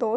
2